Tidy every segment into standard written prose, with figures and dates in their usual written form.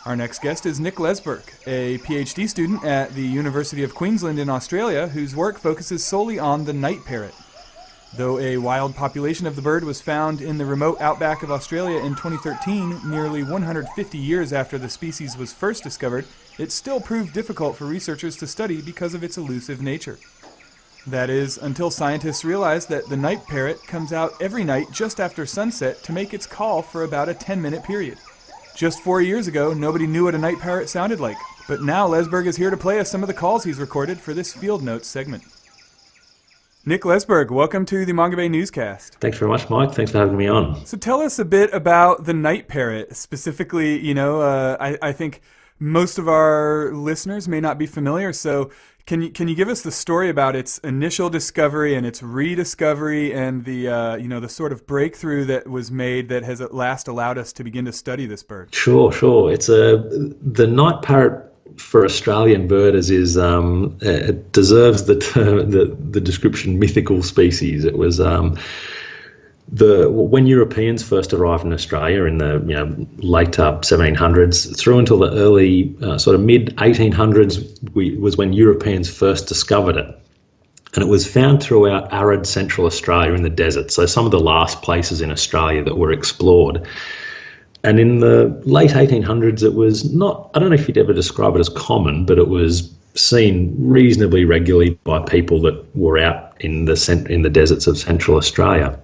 Our next guest is Nick Leseberg, a PhD student at the University of Queensland in Australia whose work focuses solely on the night parrot. Though a wild population of the bird was found in the remote outback of Australia in 2013, nearly 150 years after the species was first discovered, it still proved difficult for researchers to study because of its elusive nature. That is, until scientists realized that the night parrot comes out every night just after sunset to make its call for about a 10-minute period. Just 4 years ago, nobody knew what a night parrot sounded like, but now Leseberg is here to play us some of the calls he's recorded for this Field Notes segment. Nick Leseberg, welcome to the Mongabay Newscast. Thanks very much, Mike. Thanks for having me on. So tell us a bit about the night parrot. Specifically, I think most of our listeners may not be familiar, so can you give us the story about its initial discovery and its rediscovery and the sort of breakthrough that was made that has at last allowed us to begin to study this bird? Sure. It's the night parrot for Australian birders is it deserves the term, the description mythical species. It was when Europeans first arrived in Australia in the late 1700s through until the early sort of mid 1800s was when Europeans first discovered it. And it was found throughout arid central Australia in the desert, so some of the last places in Australia that were explored. And in the late 1800s, it was not, I don't know if you'd ever describe it as common, but it was seen reasonably regularly by people that were out in the deserts of central Australia.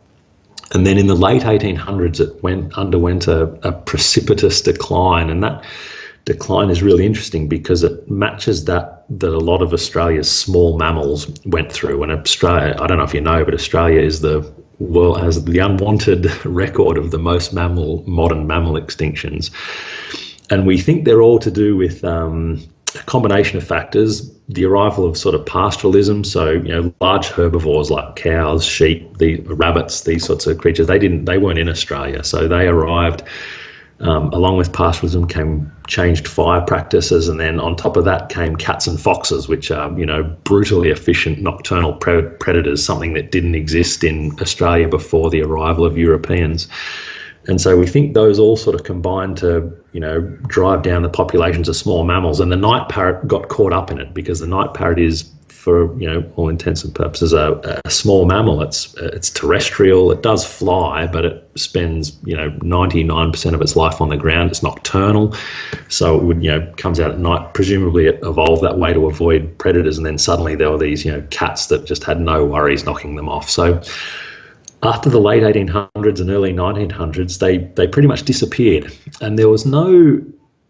And then in the late 1800s, it underwent a precipitous decline. And that decline is really interesting because it matches that a lot of Australia's small mammals went through. And Australia, I don't know if you know, but Australia is has the unwanted record of the most modern mammal extinctions. And we think they're all to do with a combination of factors: the arrival of sort of pastoralism, so large herbivores like cows, sheep, the rabbits, these sorts of creatures. They weren't in Australia, so they arrived. Along with pastoralism came changed fire practices, and then on top of that came cats and foxes, which are brutally efficient nocturnal predators, something that didn't exist in Australia before the arrival of Europeans. And so we think those all sort of combined to drive down the populations of small mammals, and the night parrot got caught up in it because the night parrot is, for all intents and purposes, a small mammal. It's terrestrial. It does fly, but it spends 99% of its life on the ground. It's nocturnal, so it would comes out at night. Presumably, it evolved that way to avoid predators, and then suddenly there were these cats that just had no worries knocking them off. So after the late 1800s and early 1900s, they pretty much disappeared, and there was no.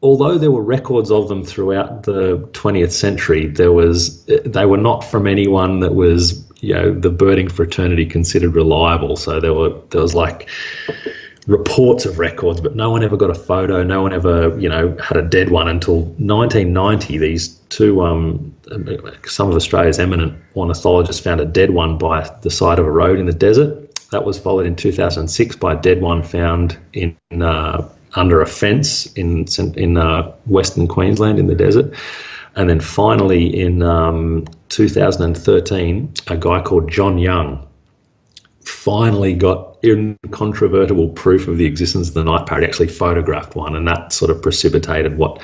Although there were records of them throughout the 20th century, they were not from anyone that was, the birding fraternity considered reliable. So there was like reports of records, but no one ever got a photo. No one ever, had a dead one until 1990. These two, some of Australia's eminent ornithologists found a dead one by the side of a road in the desert. That was followed in 2006 by a dead one found in under a fence in Western Queensland in the desert. And then finally in 2013, a guy called John Young finally got incontrovertible proof of the existence of the night parrot. He actually photographed one, and that sort of precipitated what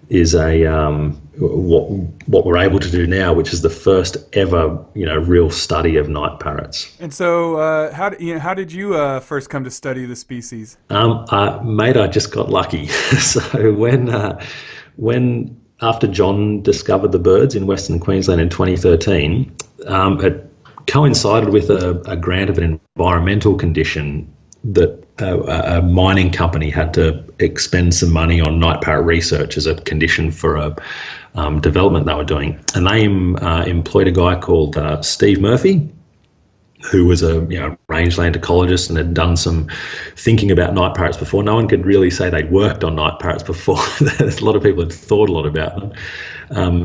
is what we're able to do now, which is the first ever real study of night parrots. And so, how did you first come to study the species? Mate, I just got lucky. So when after John discovered the birds in Western Queensland in 2013, it coincided with a grant of an environmental condition that a mining company had to expend some money on night parrot research as a condition for a development they were doing. And they employed a guy called Steve Murphy, who was a rangeland ecologist and had done some thinking about night parrots before. No one could really say they'd worked on night parrots before. A lot of people had thought a lot about them.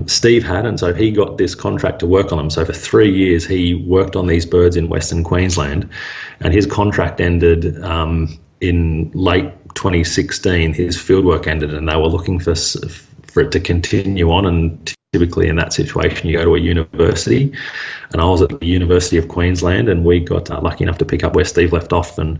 Steve had, and so he got this contract to work on them. So for 3 years, he worked on these birds in Western Queensland, and his contract ended in late 2016. His fieldwork ended, and they were looking for it to continue on. And typically in that situation, you go to a university, and I was at the University of Queensland, and we got lucky enough to pick up where Steve left off, and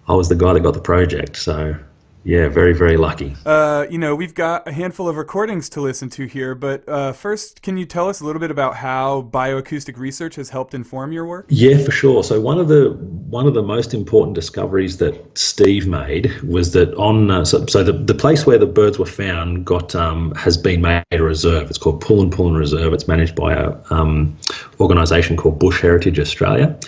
I was the guy that got the project. So Yeah, very, very lucky. We've got a handful of recordings to listen to here, but first, can you tell us a little bit about how bioacoustic research has helped inform your work? Yeah, for sure. So one of the most important discoveries that Steve made was that the place where the birds were found got has been made a reserve. It's called Pullen Reserve. It's managed by a organisation called Bush Heritage Australia.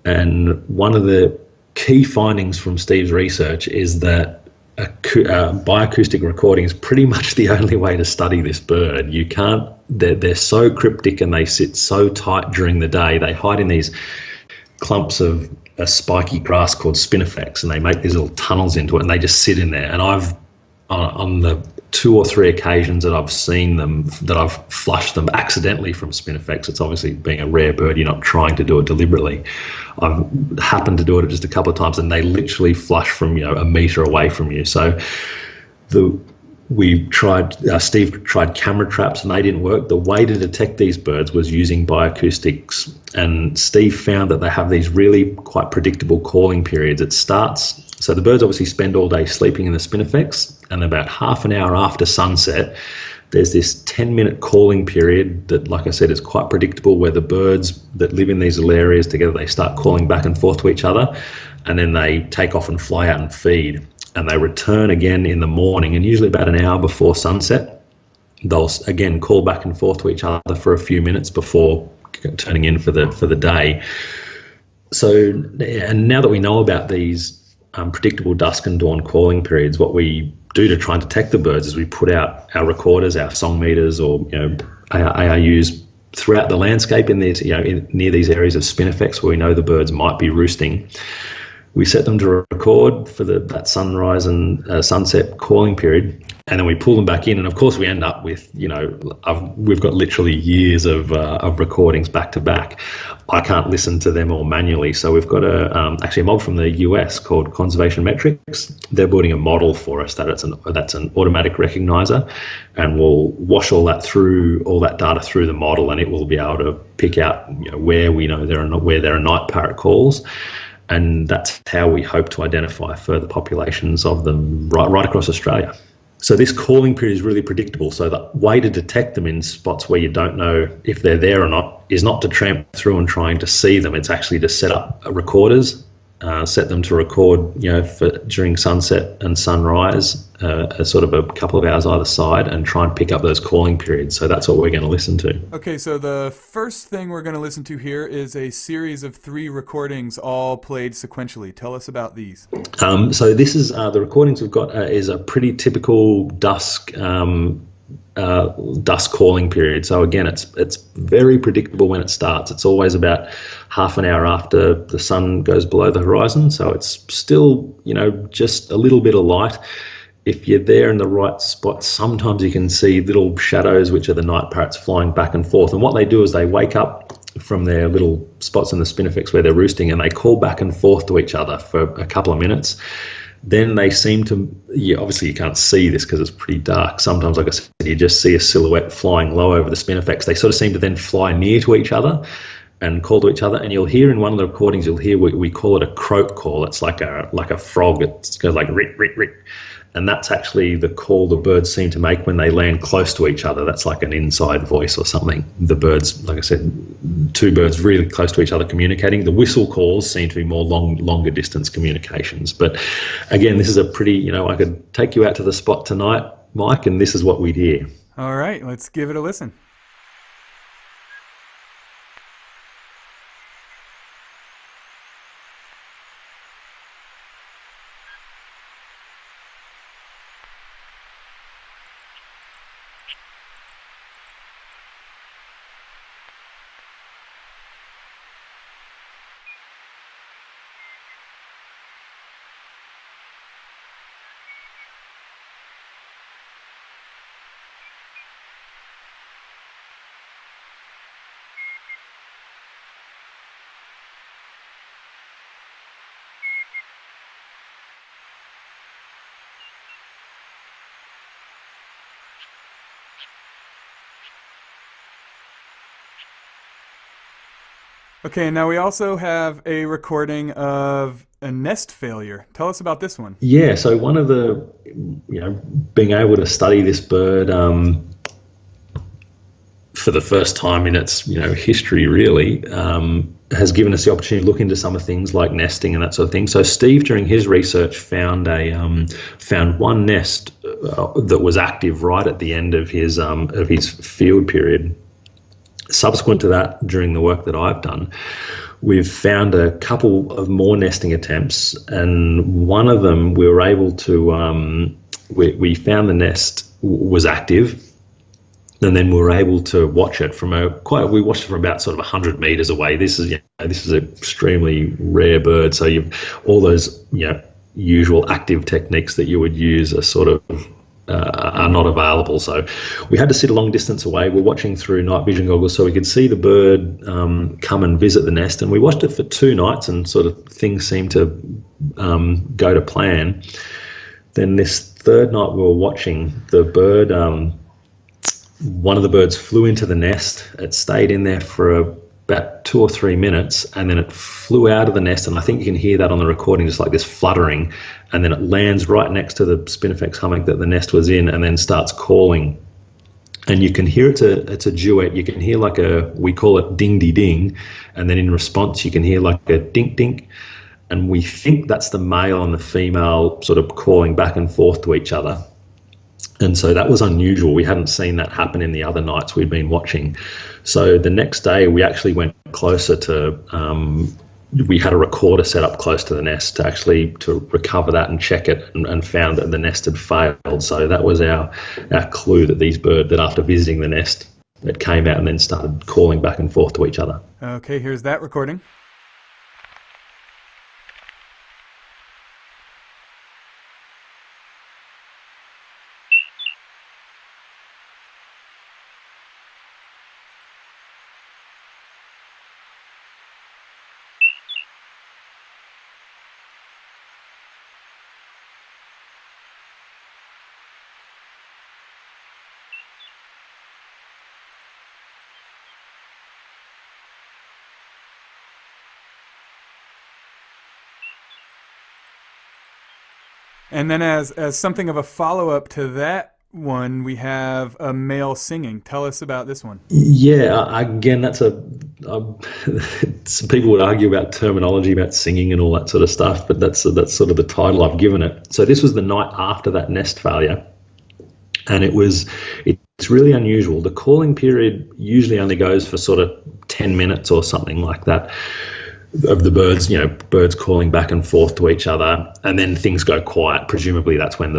And one of the key findings from Steve's research is that bioacoustic recording is pretty much the only way to study this bird. You can't. They're so cryptic and they sit so tight during the day. They hide in these clumps of a spiky grass called spinifex, and they make these little tunnels into it, and they just sit in there. And I've on the 2 or 3 occasions that I've seen them, that I've flushed them accidentally from spinifex. It's obviously, being a rare bird, you're not trying to do it deliberately. I've happened to do it just a couple of times, and they literally flush from a metre away from you. So Steve tried camera traps, and they didn't work. The way to detect these birds was using bioacoustics, and Steve found that they have these really quite predictable calling periods. So the birds obviously spend all day sleeping in the spinifex, and about half an hour after sunset, there's this 10-minute calling period that, like I said, is quite predictable, where the birds that live in these little areas together, they start calling back and forth to each other, and then they take off and fly out and feed. And they return again in the morning, and usually about an hour before sunset, they'll again call back and forth to each other for a few minutes before turning in for the day. So, and now that we know about these predictable dusk and dawn calling periods, what we do to try and detect the birds is we put out our recorders, our song meters, or ARUs throughout the landscape in these, near these areas of spinifex where we know the birds might be roosting. We set them to record for that sunrise and sunset calling period, and then we pull them back in. And of course, we end up with, we've got literally years of recordings back to back. I can't listen to them all manually, so we've got actually a mob from the US called Conservation Metrics. They're building a model for us that's an automatic recognizer, and we'll wash all that data through the model, and it will be able to pick out where we know where there are night parrot calls. And that's how we hope to identify further populations of them right across Australia. So this calling period is really predictable. So the way to detect them in spots where you don't know if they're there or not is not to tramp through and trying to see them. It's actually to set up recorders, set them to record, during sunset and sunrise, sort of a couple of hours either side, and try and pick up those calling periods. So that's what we're going to listen to. Okay, so the first thing we're going to listen to here is a series of 3 recordings, all played sequentially. Tell us about these. So this is the recordings we've got is a pretty typical dusk calling period. So again, it's very predictable when it starts. It's always about half an hour after the sun goes below the horizon. So it's still, just a little bit of light. If you're there in the right spot, sometimes you can see little shadows, which are the night parrots flying back and forth. And what they do is they wake up from their little spots in the spinifex where they're roosting, and they call back and forth to each other for a couple of minutes. Then they seem to, obviously you can't see this because it's pretty dark. Sometimes, like I said, you just see a silhouette flying low over the spinifex. They sort of seem to then fly near to each other and call to each other. And you'll hear in one of the recordings, you'll hear we call it a croak call. It's like a frog. It goes like rick, rick, rick. And that's actually the call the birds seem to make when they land close to each other. That's like an inside voice or something. The birds, like I said, 2 birds really close to each other communicating. The whistle calls seem to be more longer distance communications. But again, this is a pretty, I could take you out to the spot tonight, Mike, and this is what we'd hear. All right, let's give it a listen. Okay, now we also have a recording of a nest failure. Tell us about this one. Yeah, so one of the, being able to study this bird for the first time in its, history really, has given us the opportunity to look into some of things like nesting and that sort of thing. So Steve, during his research, found one nest that was active right at the end of his field period. Subsequent to that, during the work that I've done, we've found a couple of more nesting attempts, and one of them we were able to we found the nest was active. And then we were able to watch it we watched it from about sort of 100 meters away. This is an extremely rare bird. So all those, usual active techniques that you would use are sort of, are not available. So we had to sit a long distance away. We're watching through night vision goggles so we could see the bird come and visit the nest. And we watched it for 2 nights and sort of things seemed to go to plan. Then this third night we were watching, the bird, one of the birds flew into the nest. It stayed in there for about 2 or 3 minutes, and then it flew out of the nest, and I think you can hear that on the recording, just like this fluttering, and then it lands right next to the spinifex hummock that the nest was in, and then starts calling. And you can hear it's a duet. You can hear we call it ding-de-ding, and then in response you can hear like a dink-dink, and we think that's the male and the female sort of calling back and forth to each other. And so that was unusual. We hadn't seen that happen in the other nights we'd been watching. So the next day we actually went closer to, we had a recorder set up close to the nest to recover that and check it, and found that the nest had failed. So that was our clue that after visiting the nest, it came out and then started calling back and forth to each other. Okay, here's that recording. And then as something of a follow-up to that one, we have a male singing. Tell us about this one. Yeah, again, that's people would argue about terminology, about singing and all that sort of stuff, but that's sort of the title I've given it. So this was the night after that nest failure, and it's really unusual. The calling period usually only goes for sort of 10 minutes or something like that, of the birds calling back and forth to each other, and then things go quiet. Presumably that's when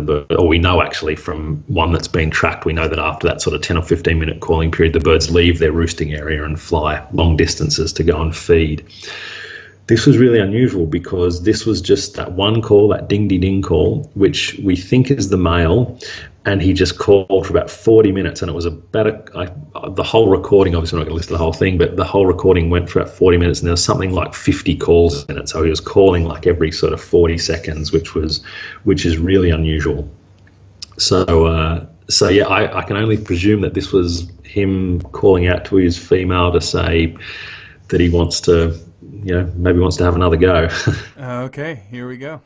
we know actually from one that's been tracked, we know that after that sort of 10 or 15 minute calling period, the birds leave their roosting area and fly long distances to go and feed. This was really unusual because this was just that one call, that ding-de-ding call, which we think is the male, and he just called for about 40 minutes, and it was about the whole recording, obviously I'm not going to listen to the whole thing, but the whole recording went for about 40 minutes, and there was something like 50 calls in it, so he was calling like every sort of 40 seconds, which is really unusual. So yeah, I can only presume that this was him calling out to his female to say that he wants to, maybe wants to have another go. Okay, here we go.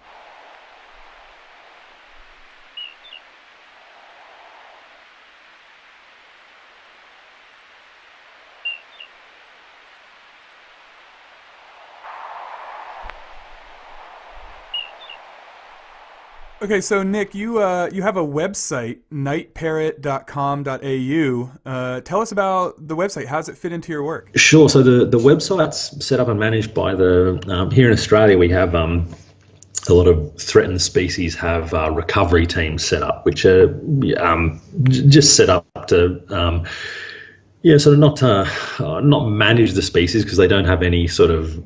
Okay, so Nick, you have a website, nightparrot.com.au. Tell us about the website. How does it fit into your work? Sure. So the website's set up and managed by here in Australia, we have a lot of threatened species have recovery teams set up, which are just set up to sort of not manage the species, because they don't have any sort of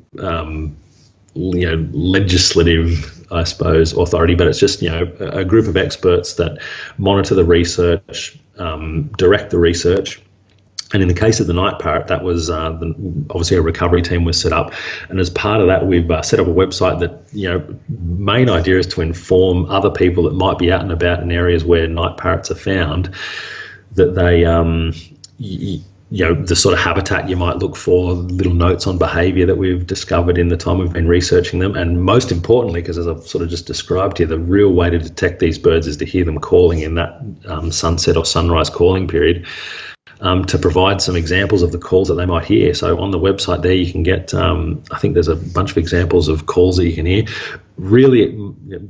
legislative, I suppose, authority, but it's just a group of experts that monitor the research, direct the research. And in the case of the night parrot, that was obviously a recovery team was set up, and as part of that, we've set up a website that main idea is to inform other people that might be out and about in areas where night parrots are found, that they the sort of habitat you might look for, little notes on behaviour that we've discovered in the time we've been researching them, and most importantly, because as I've sort of just described here, the real way to detect these birds is to hear them calling in that sunset or sunrise calling period. To provide some examples of the calls that they might hear. So on the website there, you can get, I think there's a bunch of examples of calls that you can hear. Really,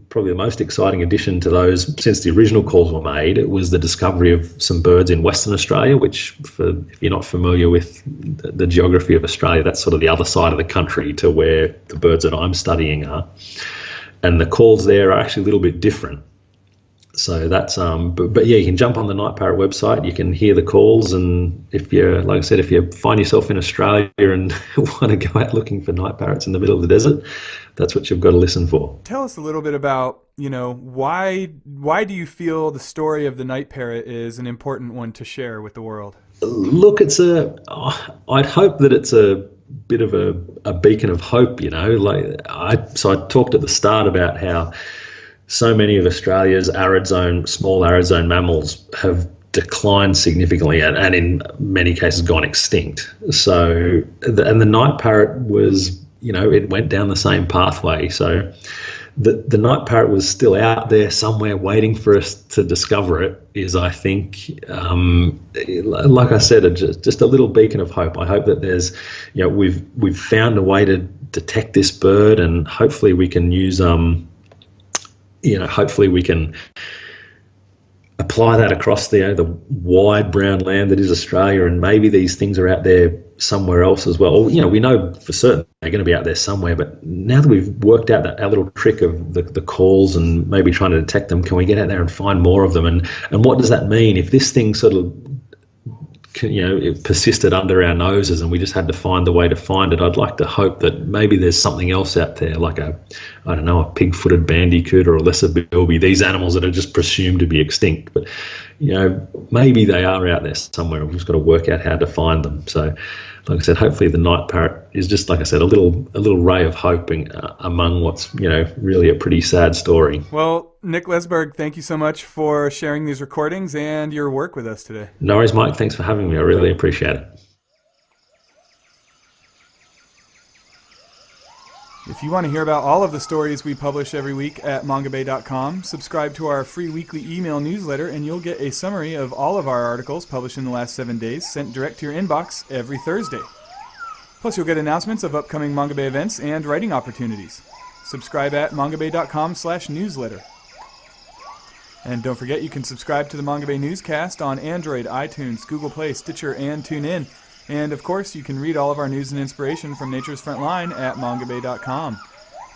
probably the most exciting addition to those since the original calls were made, it was the discovery of some birds in Western Australia, which, if you're not familiar with the geography of Australia, that's sort of the other side of the country to where the birds that I'm studying are. And the calls there are actually a little bit different. So that's but yeah, you can jump on the Night Parrot website, you can hear the calls, and if you're, like I said, if you find yourself in Australia and want to go out looking for night parrots in the middle of the desert, that's what you've got to listen for. Tell us a little bit about, why do you feel the story of the night parrot is an important one to share with the world? Look, I'd hope that it's a bit of a beacon of hope, So I talked at the start about how so many of Australia's small arid zone mammals have declined significantly and in many cases gone extinct. So, and the night parrot was, it went down the same pathway. So the night parrot was still out there somewhere waiting for us to discover it is, I think, like I said, just a little beacon of hope. I hope that there's, we've found a way to detect this bird, and hopefully we can use, hopefully we can apply that across the wide brown land that is Australia, and maybe these things are out there somewhere else as well. Or, we know for certain they're going to be out there somewhere, but now that we've worked out our little trick of the calls and maybe trying to detect them, can we get out there and find more of them? And what does that mean if this thing sort of, it persisted under our noses and we just had to find a way to find it? I'd like to hope that maybe there's something else out there, like a pig-footed bandicoot or a lesser bilby, these animals that are just presumed to be extinct. But, maybe they are out there somewhere. We've just got to work out how to find them. So, like I said, hopefully the night parrot is just, like I said, a little ray of hope among what's, really a pretty sad story. Well, Nick Leseberg, thank you so much for sharing these recordings and your work with us today. No worries, Mike. Thanks for having me. I really appreciate it. If you want to hear about all of the stories we publish every week at Mongabay.com, subscribe to our free weekly email newsletter and you'll get a summary of all of our articles published in the last 7 days sent direct to your inbox every Thursday. Plus you'll get announcements of upcoming Mongabay events and writing opportunities. Subscribe at Mongabay.com/newsletter. And don't forget, you can subscribe to the Mongabay Newscast on Android, iTunes, Google Play, Stitcher, and TuneIn. And of course, you can read all of our news and inspiration from Nature's Front Line at Mongabay.com.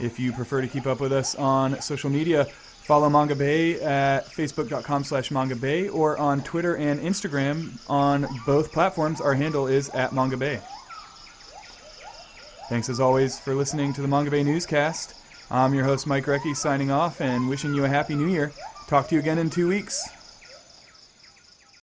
If you prefer to keep up with us on social media, follow Mongabay at Facebook.com/Mongabay or on Twitter and Instagram. On both platforms, our handle is at Mongabay. Thanks as always for listening to the Mongabay Newscast. I'm your host, Mike Recchi, signing off and wishing you a Happy New Year. Talk to you again in 2 weeks.